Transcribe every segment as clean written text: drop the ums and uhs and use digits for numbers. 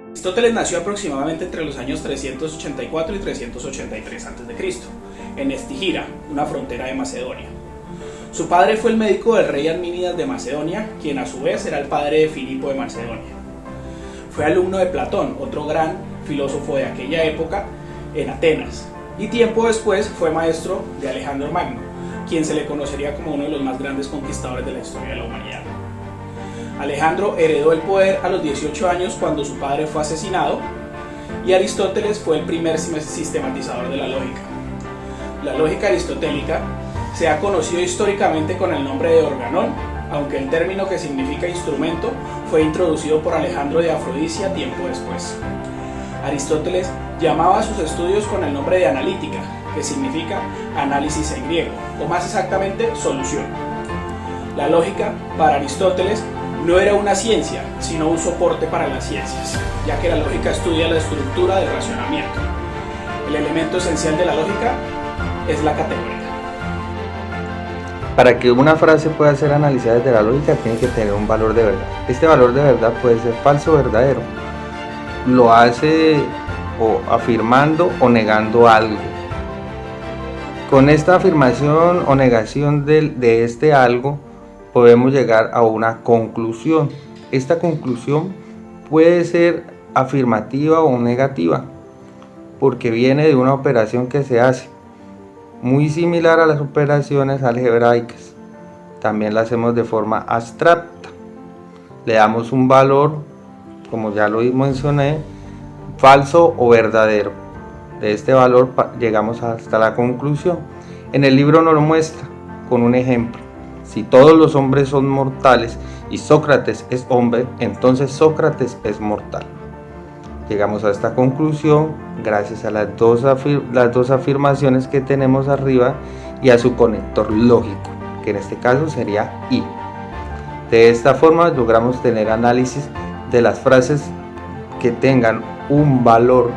Aristóteles nació aproximadamente entre los años 384 y 383 a.C., en Estigira, una frontera de Macedonia. Su padre fue el médico del rey Armínidas de Macedonia, quien a su vez era el padre de Filipo de Macedonia. Fue alumno de Platón, otro gran filósofo de aquella época, en Atenas, y tiempo después fue maestro de Alejandro Magno, quien se le conocería como uno de los más grandes conquistadores de la historia de la humanidad. Alejandro heredó el poder a los 18 años cuando su padre fue asesinado, y Aristóteles fue el primer sistematizador de la lógica. La lógica aristotélica se ha conocido históricamente con el nombre de organón, aunque el término que significa instrumento fue introducido por Alejandro de Afrodisia tiempo después. Aristóteles llamaba a sus estudios con el nombre de analítica, que significa análisis en griego, o más exactamente solución. La lógica, para Aristóteles, no era una ciencia, sino un soporte para las ciencias, ya que la lógica estudia la estructura del razonamiento. El elemento esencial de la lógica es la categoría. Para que una frase pueda ser analizada desde la lógica, tiene que tener un valor de verdad. Este valor de verdad puede ser falso o verdadero. Lo hace o afirmando o negando algo. Con esta afirmación o negación de este algo, podemos llegar a una conclusión. Esta conclusión puede ser afirmativa o negativa, porque viene de una operación que se hace, muy similar a las operaciones algebraicas. También la hacemos de forma abstracta. Le damos un valor, como ya lo mencioné, falso o verdadero. De este valor llegamos hasta la conclusión. En el libro nos lo muestra con un ejemplo. Si todos los hombres son mortales y Sócrates es hombre, entonces Sócrates es mortal. Llegamos a esta conclusión gracias a las dos afirmaciones que tenemos arriba y a su conector lógico, que en este caso sería y. De esta forma logramos tener análisis de las frases que tengan un valor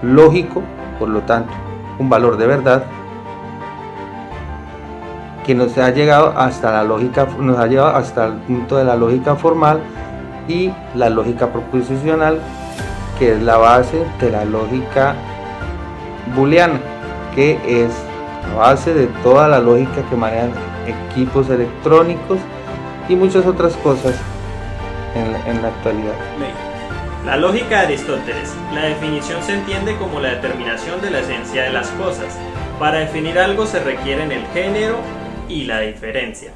lógico, por lo tanto un valor de verdad, que nos ha llevado hasta la lógica, nos ha llevado hasta el punto de la lógica formal y la lógica proposicional, que es la base de la lógica booleana, que es la base de toda la lógica que manejan equipos electrónicos y muchas otras cosas en la actualidad. La lógica de Aristóteles. La definición se entiende como la determinación de la esencia de las cosas. Para definir algo se requieren el género y la diferencia.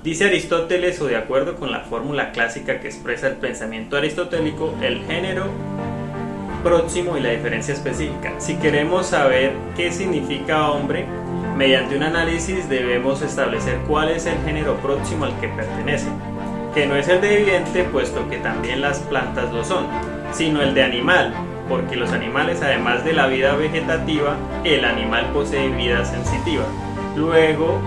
Dice Aristóteles, o de acuerdo con la fórmula clásica que expresa el pensamiento aristotélico, el género próximo y la diferencia específica. Si queremos saber qué significa hombre, mediante un análisis debemos establecer cuál es el género próximo al que pertenece, que no es el de viviente, puesto que también las plantas lo son, sino el de animal, porque los animales, además de la vida vegetativa, el animal posee vida sensitiva. Luego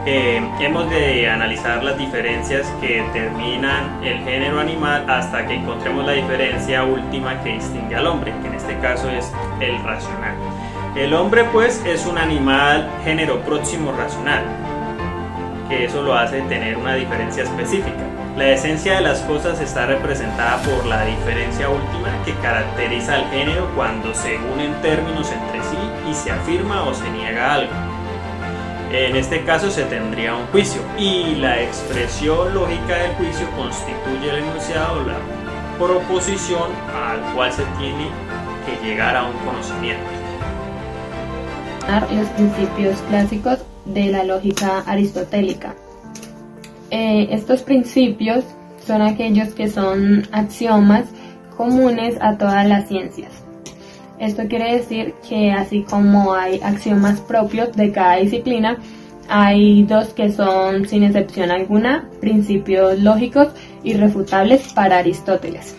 hemos de analizar las diferencias que determinan el género animal hasta que encontremos la diferencia última que distingue al hombre, que en este caso es el racional. El hombre pues es un animal género próximo racional, que eso lo hace tener una diferencia específica. La esencia de las cosas está representada por la diferencia última que caracteriza al género cuando se unen términos entre sí y se afirma o se niega algo. En este caso se tendría un juicio, y la expresión lógica del juicio constituye el enunciado, la proposición al cual se tiene que llegar a un conocimiento. Los principios clásicos de la lógica aristotélica. Estos principios son aquellos que son axiomas comunes a todas las ciencias. Esto quiere decir que así como hay axiomas propios de cada disciplina, hay dos que son, sin excepción alguna, principios lógicos irrefutables para Aristóteles.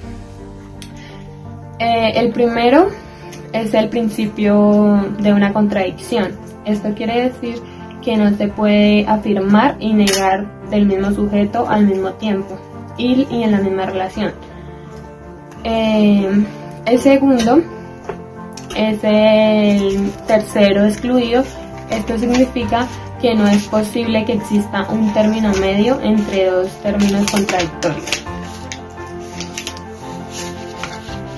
El primero es el principio de una contradicción. Esto quiere decir que no se puede afirmar y negar del mismo sujeto al mismo tiempo y en la misma relación. El segundo es el tercero excluido. Esto significa que no es posible que exista un término medio entre dos términos contradictorios.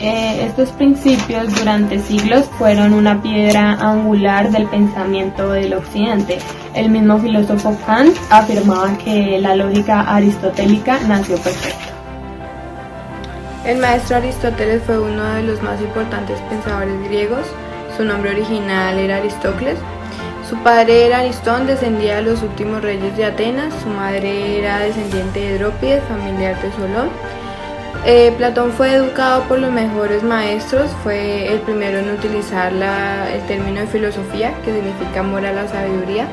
Estos principios durante siglos fueron una piedra angular del pensamiento del occidente. El mismo filósofo Kant afirmaba que la lógica aristotélica nació perfecta. El maestro Aristóteles fue uno de los más importantes pensadores griegos. Su nombre original era Aristócles. Su padre era Aristón, descendía de los últimos reyes de Atenas. Su madre era descendiente de Drópides, familiar de Solón. Platón fue educado por los mejores maestros, fue el primero en utilizar el término de filosofía, que significa amor a la sabiduría.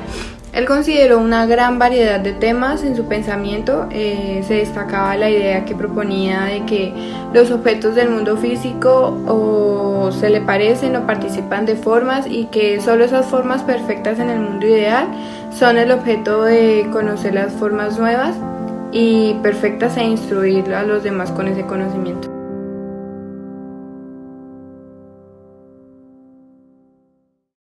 Él consideró una gran variedad de temas en su pensamiento. Se destacaba la idea que proponía de que los objetos del mundo físico o se le parecen o participan de formas y que solo esas formas perfectas en el mundo ideal son el objeto de conocer las formas nuevas y perfectas e instruir a los demás con ese conocimiento.